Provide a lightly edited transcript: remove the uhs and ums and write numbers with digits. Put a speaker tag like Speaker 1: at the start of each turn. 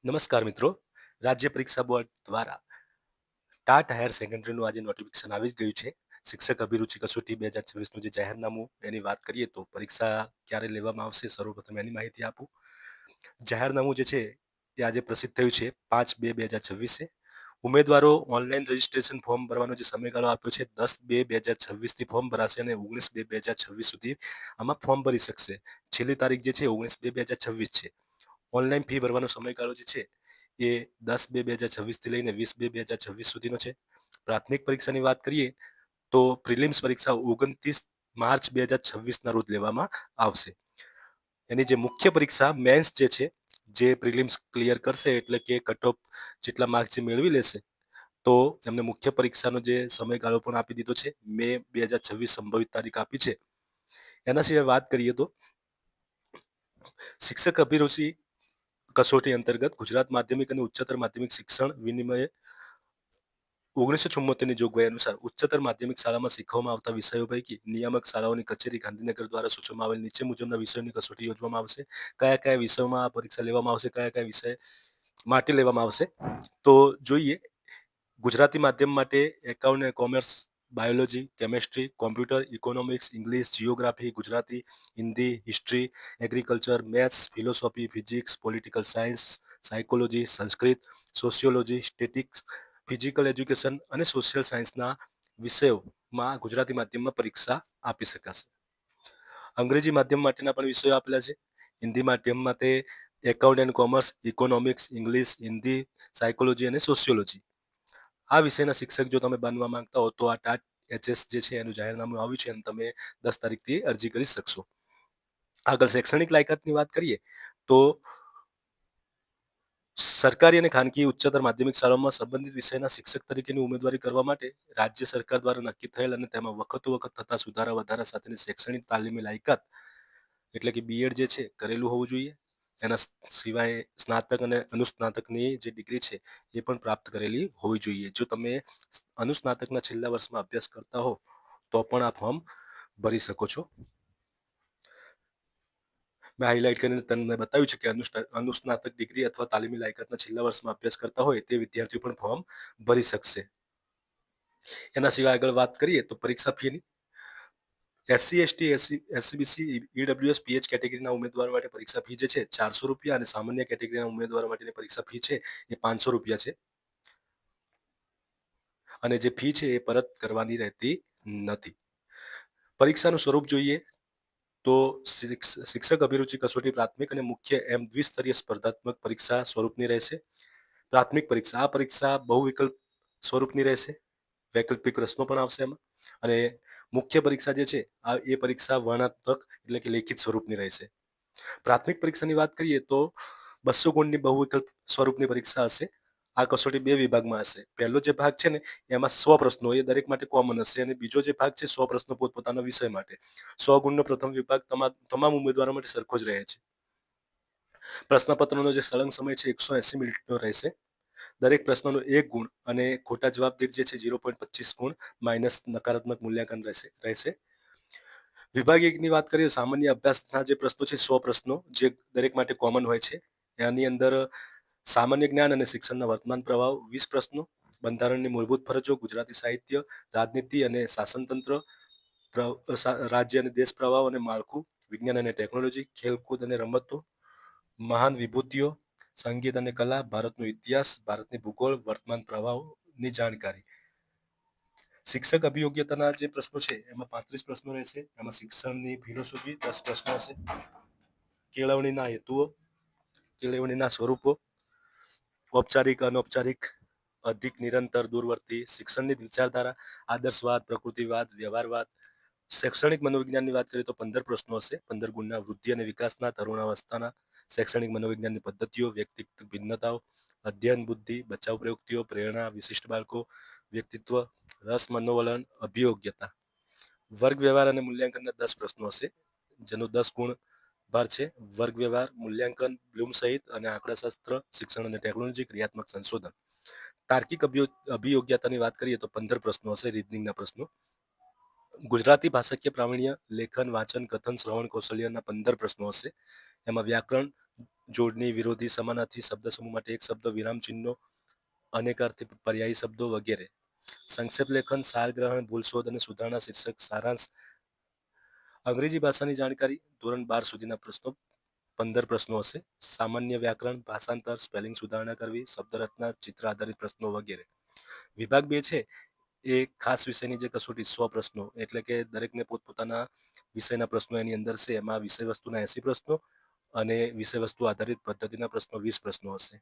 Speaker 1: નમસ્કાર મિત્રો. રાજ્ય પરીક્ષા બોર્ડ દ્વારા ટાટ હાયર સેકન્ડરીનું આજે નોટિફિકેશન આવી જ ગયું છે. શિક્ષક અભિરુચિ કસોટી 2026નું જે જાહેરનામું એની વાત કરીએ તો પરીક્ષા ક્યારે લેવામાં આવશે, સર્વપ્રથમ એની માહિતી આપું. જાહેરનામું જે છે એ આજે પ્રસિદ્ધ થયું છે 5/2/2026. ઉમેદવારો ઓનલાઈન રજીસ્ટ્રેશન ફોર્મ ભરવાનો જે સમયગાળો આપ્યો છે 10/2/2026 થી ફોર્મ ભરાશે અને 19/2/2026 સુધી આમાં ફોર્મ ભરી શકશે. છેલ્લી તારીખ જે છે 19/2/2026 છે. ઓનલાઈન ફી ભરવાનો સમયગાળો જે છે એ 10/2/2026 થી લઈને 20/2/2026 સુધીનો છે. પ્રાથમિક પરીક્ષાની વાત કરીએ તો પ્રિલિમ્સ પરીક્ષા 29 માર્ચ 2026ના રોજ લેવામાં આવશે. એની જે મુખ્ય પરીક્ષા મેન્સ જે છે, જે પ્રિલિમ્સ ક્લિયર કરશે એટલે કે કટ ઓફ જેટલા માર્ક્સ જે મેળવી લેશે તો એમને મુખ્ય પરીક્ષાનો જે સમયગાળો પણ આપી દીધો છે. મે 2026 સંભવિત તારીખ આપી છે. એના સિવાય વાત કરીએ તો શિક્ષક અભિરુચિ કસોટી અંતર્ગત ગુજરાત માધ્યમિક અને ઉચ્ચતર માધ્યમિક શિક્ષણ વિનિમય 1974ની જોગવાઈ અનુસાર ઉચ્ચતર માધ્યમિક શાળામાં શીખવવામાં આવતા વિષયો પૈકી નિયામક શાળાઓની કચેરી ગાંધીનગર દ્વારા સૂચવવામાં આવેલ નીચે મુજબના વિષયોની કસોટી યોજવામાં આવશે. કયા કયા વિષયોમાં આ પરીક્ષા લેવામાં આવશે, કયા કયા વિષય માટે લેવામાં આવશે તો જોઈએ. ગુજરાતી માધ્યમ માટે એકાઉન્ટ અને commerce, biology, chemistry, computer, economics, English, geography, Gujarati, Hindi, history, agriculture, maths, philosophy, physics, political science, psychology, Sanskrit, sociology, statics, physical education અને સોશિયલ સાયન્સના વિષયોમાં ગુજરાતી માધ્યમમાં પરીક્ષા આપી શકાશે. અંગ્રેજી માધ્યમ માટેના પણ વિષયો આપેલા છે. હિન્દી માધ્યમ માટે account and commerce, economics, English, Hindi, psychology અને સોશિયોલોજી. આ વિષયના શિક્ષક જો તમે બનવા માંગતા હો તો આ ટાટ એચએસ જે છે એનું જાહેરનામું આવ્યું છે અને તમે 10 તારીખથી અરજી કરી શકશો. આગળ શૈક્ષણિક લાયકાતની વાત કરીએ તો સરકારી અને ખાનગી ઉચ્ચતર માધ્યમિક શાળાઓમાં સંબંધિત વિષયના શિક્ષક તરીકેની ઉમેદવારી કરવા માટે રાજ્ય સરકાર દ્વારા નક્કી થયેલ અને તેમાં વખત થતા સુધારા વધારા સાથેની શૈક્ષણિક તાલીમી લાયકાત એટલે કે બીએડ જે છે કરેલું હોવું જોઈએ. એના સિવાય સ્નાતક અને અનુસ્નાતકની જે ડિગ્રી છે એ પણ પ્રાપ્ત કરેલી હોવી જોઈએ. જો તમે અનુસ્નાતકના છેલ્લા વર્ષમાં અભ્યાસ કરતા હો તો પણ આ ફોર્મ ભરી શકો છો. મેં હાઇલાઇટ કરીને તમને બતાવ્યું છે કે અનુસ્નાતક ડિગ્રી અથવા તાલીમી લાયકાતના છેલ્લા વર્ષમાં અભ્યાસ કરતા હોય તે વિદ્યાર્થીઓ પણ ફોર્મ ભરી શકશે. એના સિવાય આગળ વાત કરીએ તો પરીક્ષા ફીની SC, ST, SCBC, EWS, pH કેટેગરીના ઉમેદવારો માટે પરીક્ષા ફી જે છે 400 રૂપિયા અને સામાન્ય કેટેગરીના ઉમેદવારો માટેની પરીક્ષા ફી છે એ 500 રૂપિયા છે. અને જે ફી છે એ પરત કરવાની રહેતી નથી. પરીક્ષાનું સ્વરૂપ જોઈએ તો શિક્ષક અભિરુચિ કસોટી પ્રાથમિક અને મુખ્ય એમ દ્વિસ્તરીય સ્પર્ધાત્મક પરીક્ષા સ્વરૂપની રહેશે. પ્રાથમિક પરીક્ષા આ પરીક્ષા બહુવિકલ્પ સ્વરૂપની રહેશે. વૈકલ્પિક પ્રશ્નો પણ આવશે એમાં. અને મુખ્ય પરીક્ષા જે છે એ પરીક્ષા વર્ણનાત્મક એટલે કે લેખિત સ્વરૂપની રહેશે. પ્રાથમિક પરીક્ષાની વાત કરીએ તો 200 ગુણની બહુવિકલ્પ સ્વરૂપની પરીક્ષા હશે. આ કસોટી 2 વિભાગમાં હશે. પહેલો જે ભાગ છે ને એમાં 100 પ્રશ્નો એ દરેક માટે કોમન હશે અને બીજો જે ભાગ છે 100 પ્રશ્નો પોતપોતાના વિષય માટે. 100 ગુણનો પ્રથમ વિભાગ તમામ ઉમેદવારો માટે સરખો જ રહે છે. પ્રશ્નપત્રનો જે સળંગ સમય છે 180 મિનિટનો રહેશે. દરેક પ્રશ્નનો 1 ગુણ અને ખોટા જવાબ દીઠ જે છે 0.25 ગુણ માઇનસ નકારાત્મક મૂલ્યાંકન રહેશે. વિભાગ 1ની વાત કરીએ સામાન્ય અભ્યાસના જે પ્રશ્નો છે 100 પ્રશ્નો જે દરેક માટે કોમન હોય છે. એની અંદર સામાન્ય જ્ઞાન અને શિક્ષણના વર્તમાન પ્રવાહ 20 પ્રશ્નો, બંધારણની મૂળભૂત ફરજો, ગુજરાતી સાહિત્ય, રાજનીતિ અને શાસનતંત્ર, રાજ્ય અને દેશ પ્રવાહ અને માળખું, વિજ્ઞાન અને ટેકનોલોજી, ખેલકૂદ અને રમતો, મહાન વિભૂતિઓ, સંગીત અને કલા, ભારતનો ઇતિહાસ, ભારતની ભૂગોળ, વર્તમાન પ્રવાહોની જાણકારી. શિક્ષક અભિયોગ્યતાના જે પ્રશ્નો છે એમાં 35 પ્રશ્નો રહેશે. એમાં શિક્ષણની ફિલોસોફી 10 પ્રશ્નો હશે. કેળવણીના હેતુઓ, કેળવણીના સ્વરૂપો, ઔપચારિક, અનૌપચારિક, અધિક, નિરંતર, દૂરવર્તી, શિક્ષણની વિચારધારા, આદર્શવાદ, પ્રકૃતિવાદ, વ્યવહારવાદ. શૈક્ષણિક મનોવિજ્ઞાનની વાત કરીએ તો 15 પ્રશ્નો હશે. 15 ગુણના વૃદ્ધિ અને વિકાસના, તરુણાવસ્થાના, શૈક્ષણિક મનોવિજ્ઞાનની પદ્ધતિઓ, વ્યક્તિત્વ ભિન્નતાઓ, અધ્યયન બુદ્ધિ, બચાવ પ્રયુક્તિઓ, પ્રેરણા, વિશિષ્ટ બાળકો, વ્યક્તિત્વ, રસ, મનોવલણ, અભિયોગ્યતા. વર્ગ વ્યવહાર અને મૂલ્યાંકનના 10 પ્રશ્નો હશે જેનો 10 ગુણ ભાર છે. વર્ગ વ્યવહાર, મૂલ્યાંકન, બ્લૂમ સહિત અને આંકડાશાસ્ત્ર, શિક્ષણ અને ટેકનોલોજી, ક્રિયાત્મક સંશોધન. તાર્કિક અભિયોગ્યતાની વાત કરીએ તો 15 પ્રશ્નો હશે રીઝનિંગના પ્રશ્નો. ગુજરાતી ભાષાકીય પ્રાવીણ્ય, લેખન, વાંચન, કથન, શ્રવણ કૌશલ્યના 15 પ્રશ્નો હશે. એમાં વ્યાકરણ, જોડણી, વિરોધી, સમાનાર્થી શબ્દસમૂહ માટે એક શબ્દ, વિરામચિહ્નો, અનેકાર્થી પર્યાયી શબ્દો વગેરે. સંક્ષેપ લેખન, સાર ગ્રહણ, ભૂલ શોધ અને સુધારણા, શીર્ષક, સારાંશ. અંગ્રેજી ભાષાની જાણકારી, ધોરણ 12 સુધીના પ્રશ્નો, 15 પ્રશ્નો હશે. સામાન્ય વ્યાકરણ, ભાષાંતર, સ્પેલિંગ સુધારણા કરવી, શબ્દરચના, ચિત્ર આધારિત પ્રશ્નો વગેરે. વિભાગ 2 છે એ ખાસ વિષયની જે કસોટી 100 પ્રશ્નો, એટલે કે દરેકને પોતપોતાના વિષયના પ્રશ્નો એની અંદર છે. એમાં વિષય વસ્તુના 80 પ્રશ્નો અને વિષય વસ્તુ આધારિત પદ્ધતિના પ્રશ્નો 20 પ્રશ્નો હશે.